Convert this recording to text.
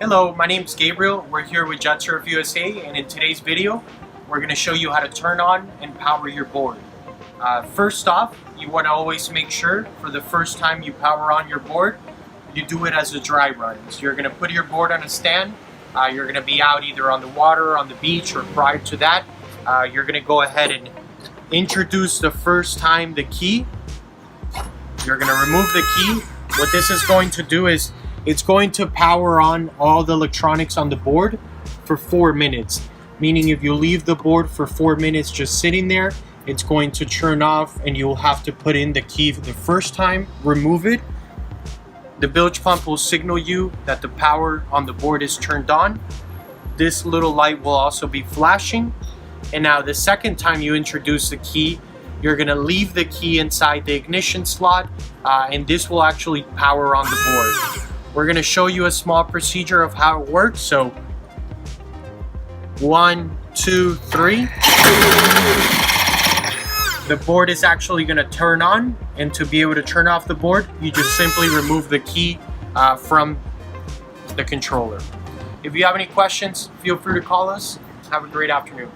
Hello, my name is Gabriel. We're here with JetSurf USA, and in today's video, we're going to show you how to turn on and power your board. First off, you want to always make sure for the first time you power on your board, you do it as a dry run. So you're going to put your board on a stand. You're going to be out either on the water, on the beach, or prior to that, you're going to go ahead and introduce the first time the key. You're going to remove the key. What this is going to do is it's going to power on all the electronics on the board for 4 minutes. Meaning if you leave the board for 4 minutes just sitting there, it's going to turn off and you'll have to put in the key for the first time, remove it. The bilge pump will signal you that the power on the board is turned on. This little light will also be flashing. And now the second time you introduce the key, you're gonna leave the key inside the ignition slot and this will actually power on the board. We're gonna show you a small procedure of how it works. So 1, 2, 3. The board is actually gonna turn on, and to be able to turn off the board, you just simply remove the key from the controller. If you have any questions, feel free to call us. Have a great afternoon.